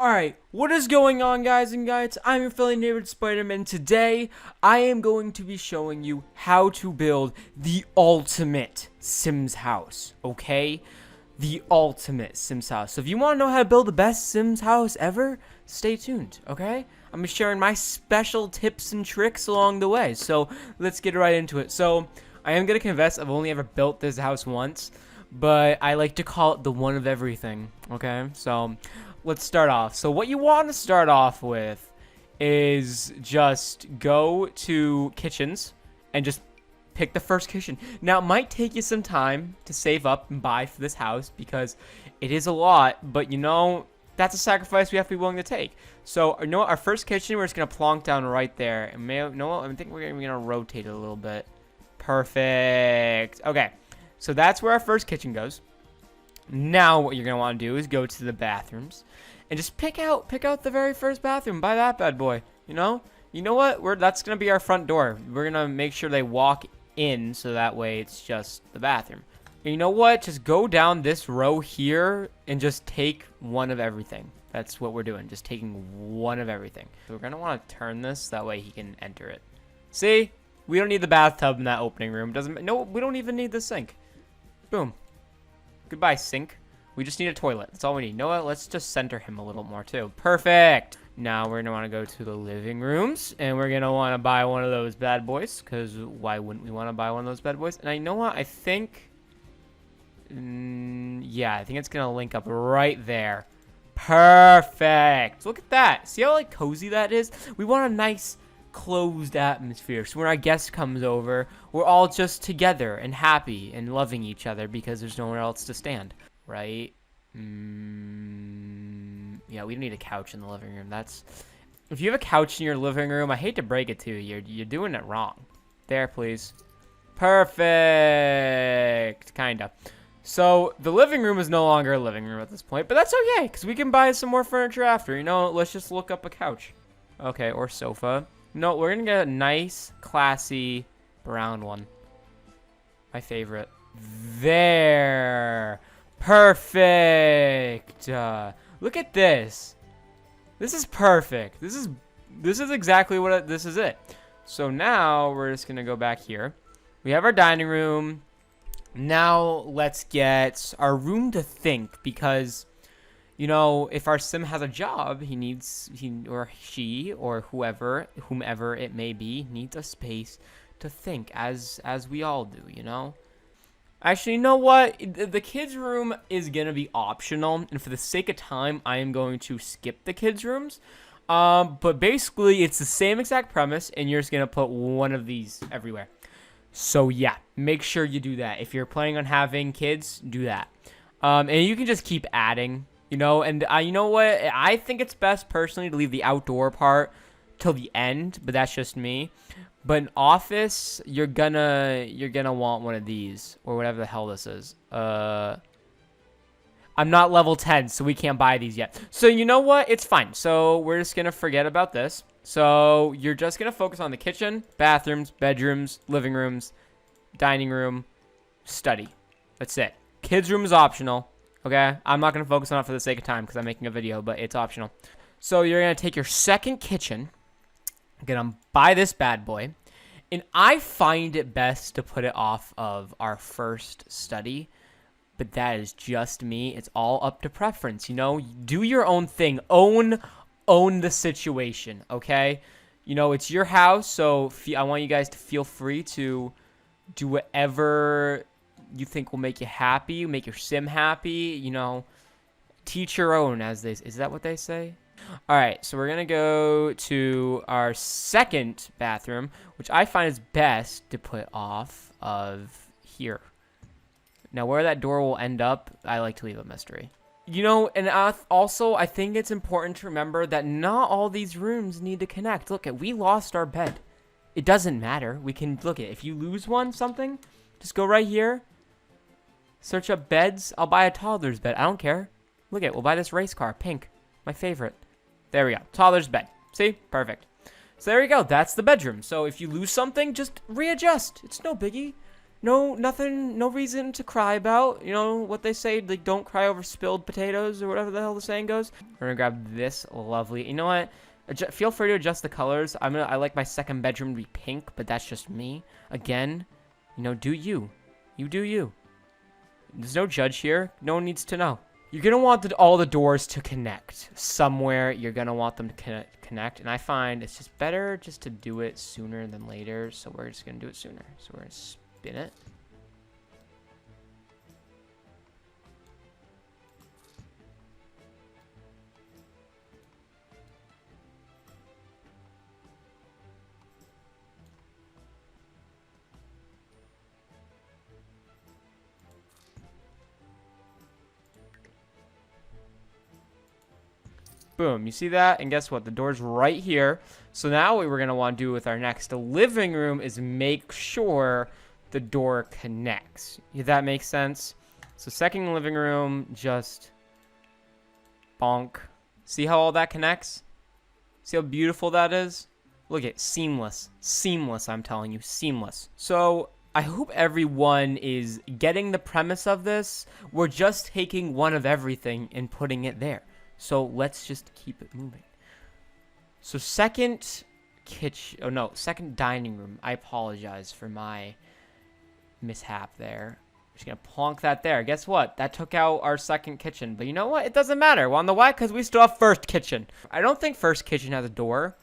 Alright, what is going on, guys and guys? I'm your friendly neighborhood Spider-Man. Today, I am going to be showing you how to build the ultimate Sims house, okay? The ultimate Sims house. So if you want to know how to build the best Sims house ever, stay tuned, okay? I'm be sharing my special tips and tricks along the way. So let's get right into it. So I am going to confess, I've only ever built this house once, but I like to call it the one of everything, okay? So let's start off. So what you want to start off with is just go to kitchens and just pick the first kitchen. Now, it might take you some time to save up and buy for this house because it is a lot, but you know, that's a sacrifice we have to be willing to take. So, you know what? Our first kitchen, we're just going to plonk down right there. And you know what? I think we're going to rotate it a little bit. Perfect. Okay. So that's where our first kitchen goes. Now what you're going to want to do is go to the bathrooms and just pick out the very first bathroom. Buy that bad boy, you know what? That's going to be our front door. We're going to make sure they walk in so that way it's just the bathroom. And you know what? Just go down this row here and just take one of everything. That's what we're doing. Just taking one of everything. So we're going to want to turn this that way he can enter it. See? We don't need the bathtub in that opening room. No, we don't even need the sink. Boom. Goodbye, sink. We just need a toilet. That's all we need. You know what? Let's just center him a little more, too. Perfect. Now, we're going to want to go to the living rooms. And we're going to want to buy one of those bad boys. Because why wouldn't we want to buy one of those bad boys? And I know what? I think... yeah, I think it's going to link up right there. Perfect. Look at that. See how, like, cozy that is? We want a nice closed atmosphere, so when our guest comes over, we're all just together and happy and loving each other because there's nowhere else to stand, right? Yeah, we don't need a couch in the living room. If you have a couch in your living room, I hate to break it to you, you're doing it wrong. There, please. Perfect. Kinda. So the living room is no longer a living room at this point, but that's okay because we can buy some more furniture after. You know, let's just look up a couch. Okay, or sofa. No, we're going to get a nice, classy brown one. My favorite. There. Perfect. Look at this. This is perfect. This is exactly what this is it. So now we're just going to go back here. We have our dining room. Now let's get our room to think because... you know, if our sim has a job, he or she or whomever it may be, needs a space to think, as we all do, you know? Actually, you know what? The kids' room is going to be optional, and for the sake of time, I am going to skip the kids' rooms. But basically, it's the same exact premise, and you're just going to put one of these everywhere. So, yeah, make sure you do that. If you're planning on having kids, do that. And you can just keep adding. You know, and you know what? I think it's best personally to leave the outdoor part till the end, but that's just me. But in office, you're gonna want one of these or whatever the hell this is. I'm not level 10, so we can't buy these yet. So you know what? It's fine. So we're just gonna forget about this. So you're just gonna focus on the kitchen, bathrooms, bedrooms, living rooms, dining room, study. That's it. Kids' room is optional. Okay, I'm not going to focus on it for the sake of time because I'm making a video, but it's optional. So you're going to take your second kitchen, going to buy this bad boy, and I find it best to put it off of our first study, but that is just me. It's all up to preference, you know? Do your own thing. Own the situation, okay? You know, it's your house, so I want you guys to feel free to do whatever you think will make you happy, make your sim happy, you know, teach your own, is that what they say? All right, so we're going to go to our second bathroom, which I find is best to put off of here. Now, where that door will end up, I like to leave a mystery. You know, and also, I think it's important to remember that not all these rooms need to connect. Look, we lost our bed. It doesn't matter. We can, look, if you lose something, just go right here. Search up beds. I'll buy a toddler's bed. I don't care. Look we'll buy this race car. Pink. My favorite. There we go. Toddler's bed. See? Perfect. So there you go. That's the bedroom. So if you lose something, just readjust. It's no biggie. No, nothing, no reason to cry about. You know what they say, like, don't cry over spilled potatoes or whatever the hell the saying goes. We're gonna grab this lovely, you know what? Feel free to adjust the colors. I like my second bedroom to be pink, but that's just me. Again, you know, do you. You do you. There's no judge here. No one needs to know. You're going to want all the doors to connect. Somewhere you're going to want them to connect. And I find it's just better just to do it sooner than later. So we're just going to do it sooner. So we're going to spin it. Boom, you see that? And guess what? The door's right here. So now what we're going to want to do with our next living room is make sure the door connects. If that makes sense? So second living room, just bonk. See how all that connects? See how beautiful that is? Look at seamless. Seamless, I'm telling you. Seamless. So I hope everyone is getting the premise of this. We're just taking one of everything and putting it there. So let's just keep it moving. So second dining room. I apologize for my mishap there. I'm just going to plonk that there. Guess what? That took out our second kitchen. But you know what? It doesn't matter. Well, on the why? Because we still have first kitchen. I don't think first kitchen has a door.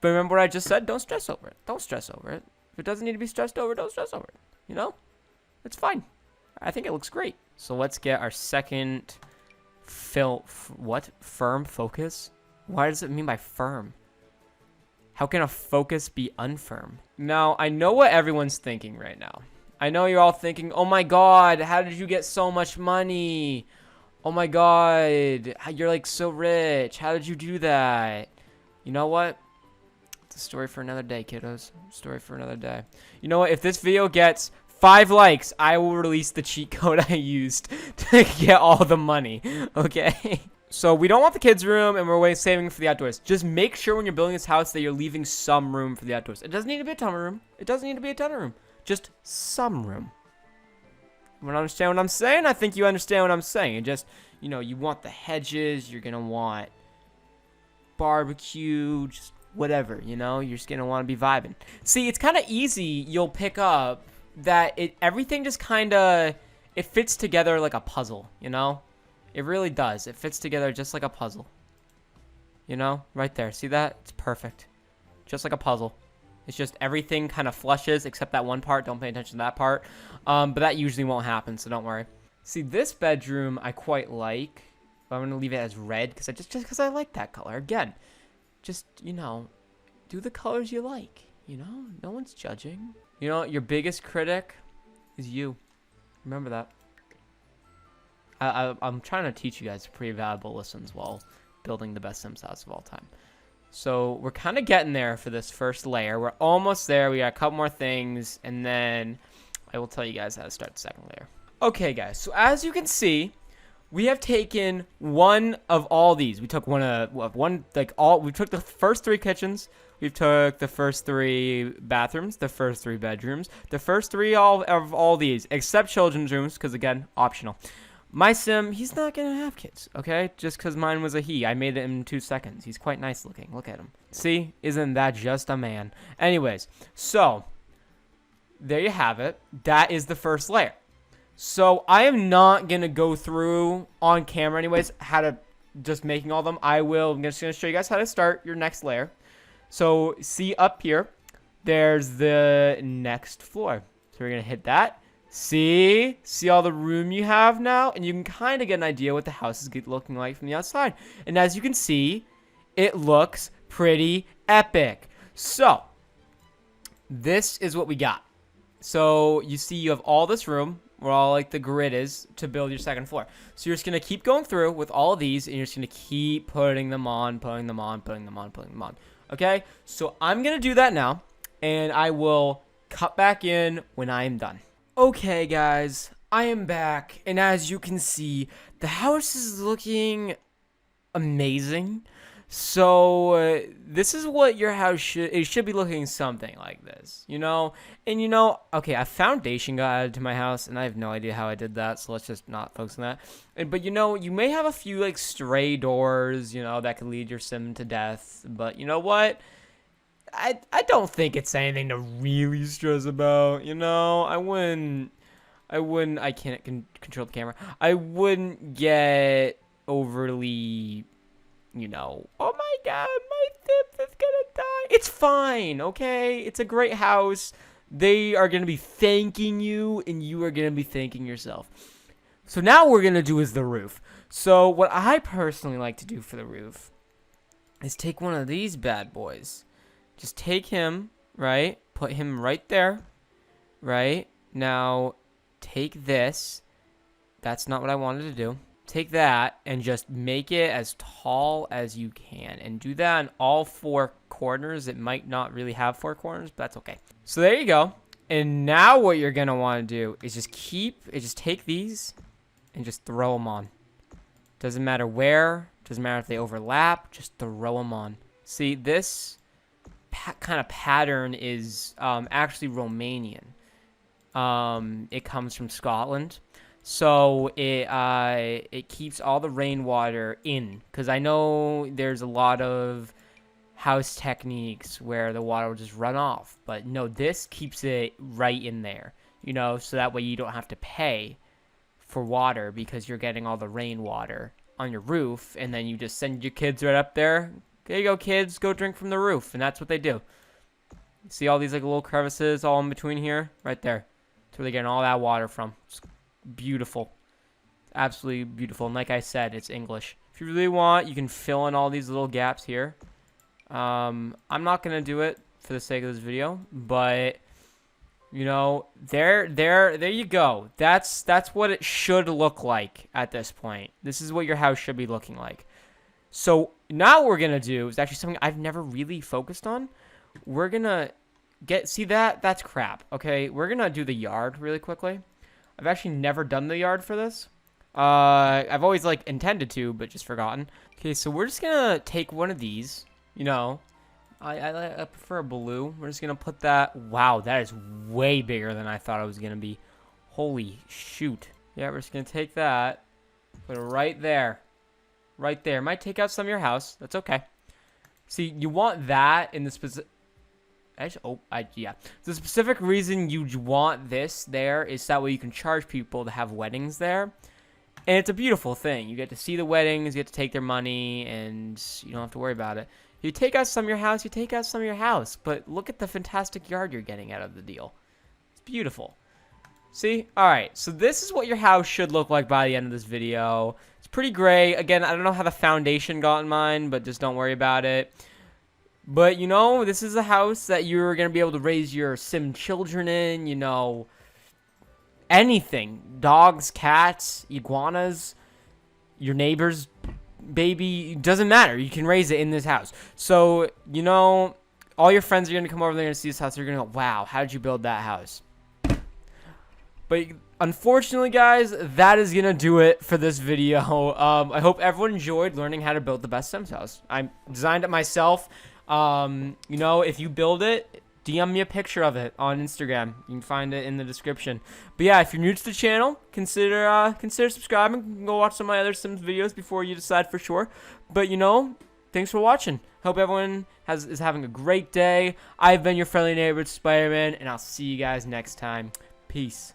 But remember what I just said? Don't stress over it. Don't stress over it. If it doesn't need to be stressed over, don't stress over it. You know? It's fine. I think it looks great. So let's get our second... firm focus? Why does it mean by firm? How can a focus be unfirm? Now, I know what everyone's thinking right now. I know you're all thinking, oh my god, how did you get so much money? Oh my god, you're like so rich. How did you do that? You know what? It's a story for another day, kiddos. Story for another day. You know what? If this video gets 5 likes, I will release the cheat code I used to get all the money, okay? So we don't want the kids' room, and we're saving for the outdoors. Just make sure when you're building this house that you're leaving some room for the outdoors. It doesn't need to be a ton of room. It doesn't need to be a ton of room. Just some room. You understand what I'm saying? I think you understand what I'm saying. And just, you know, you want the hedges. You're going to want barbecue, just whatever, you know? You're just going to want to be vibing. See, it's kind of easy. You'll pick up that everything just kind of, it fits together like a puzzle, you know? It really does. It fits together just like a puzzle. You know? Right there. See that? It's perfect. Just like a puzzle. It's just everything kind of flushes except that one part. Don't pay attention to that part. But that usually won't happen, so don't worry. See, this bedroom I quite like. But I'm going to leave it as red because because I like that color. Again, just, you know, do the colors you like. You know? No one's judging. You know, your biggest critic is you. Remember that. I'm trying to teach you guys pretty valuable lessons while building the best Sims house of all time. So we're kind of getting there for this first layer. We're almost there. We got a couple more things, and then I will tell you guys how to start the second layer. Okay, guys. So as you can see, we have taken one of all these. We took we took the first 3 kitchens. We took the first 3 bathrooms, the first 3 bedrooms, the first 3 of all these, except children's rooms, because again, optional. My sim, he's not going to have kids, okay? Just because mine was a he. I made it in 2 seconds. He's quite nice looking. Look at him. See? Isn't that just a man? Anyways, so there you have it. That is the first layer. So I am not going to go through on camera anyways how to just making all of them. I'm just going to show you guys how to start your next layer. So see up here, there's the next floor. So we're going to hit that. See all the room you have now? And you can kind of get an idea what the house is looking like from the outside. And as you can see, it looks pretty epic. So this is what we got. So you see you have all this room where all like the grid is to build your second floor. So you're just going to keep going through with all of these, and you're just going to keep putting them on, putting them on, putting them on, putting them on. Okay? So I'm going to do that now, and I will cut back in when I am done. Okay, guys, I am back, and as you can see, the house is looking amazing. So this is what your house should be looking something like this, you know? And okay, a foundation got added to my house, and I have no idea how I did that, so let's just not focus on that. But you may have a few like stray doors, that could lead your sim to death. But you know what? I don't think it's anything to really stress about, I can't control the camera. I wouldn't get overly, oh my god, my Sims is gonna die. It's fine, okay? It's a great house. They are gonna be thanking you, and you are gonna be thanking yourself. So now what we're gonna do is the roof. So what I personally like to do for the roof is take one of these bad boys. Just take him, right? Put him right there, right? Now, take this. That's not what I wanted to do. Take that and just make it as tall as you can. And do that on all four corners. It might not really have four corners, but that's okay. So there you go. And now what you're going to want to do is just take these and just throw them on. Doesn't matter where. Doesn't matter if they overlap. Just throw them on. See, this kind of pattern is actually Romanian. It comes from Scotland, so it keeps all the rainwater in. Because I know there's a lot of house techniques where the water will just run off, but no, this keeps it right in there. So that way you don't have to pay for water because you're getting all the rainwater on your roof, and then you just send your kids right up there. There you go, kids. Go drink from the roof. And that's what they do. See all these like little crevices all in between here? Right there. That's where they're getting all that water from. It's beautiful. Absolutely beautiful. And like I said, it's English. If you really want, you can fill in all these little gaps here. I'm not going to do it for the sake of this video. But, there you go. That's what it should look like at this point. This is what your house should be looking like. So now what we're going to do is actually something I've never really focused on. We're going to see that's crap, okay? We're going to do the yard really quickly. I've actually never done the yard for this. I've always intended to, but just forgotten. Okay, so we're just going to take one of these, I prefer blue. We're just going to put that. Wow, that is way bigger than I thought it was going to be. Holy shoot. Yeah, we're just going to take that, put it right there. Right there. Might take out some of your house. That's okay. See, you want that in the specific... yeah. The specific reason you want this there is that way you can charge people to have weddings there. And it's a beautiful thing. You get to see the weddings, you get to take their money, and you don't have to worry about it. You take out some of your house, you take out some of your house. But look at the fantastic yard you're getting out of the deal. It's beautiful. See? Alright, so this is what your house should look like by the end of this video. It's pretty gray. Again, I don't know how the foundation got in mine, but just don't worry about it. But, this is a house that you're going to be able to raise your sim children in, anything. Dogs, cats, iguanas, your neighbor's baby. Doesn't matter. You can raise it in this house. So, all your friends are going to come over there and see this house. They're going to go, wow, how did you build that house? But unfortunately, guys, that is going to do it for this video. I hope everyone enjoyed learning how to build the best Sims house. I designed it myself. If you build it, DM me a picture of it on Instagram. You can find it in the description. But yeah, if you're new to the channel, consider subscribing. Go watch some of my other Sims videos before you decide for sure. But, thanks for watching. Hope everyone is having a great day. I've been your friendly neighborhood Spider-Man, and I'll see you guys next time. Peace.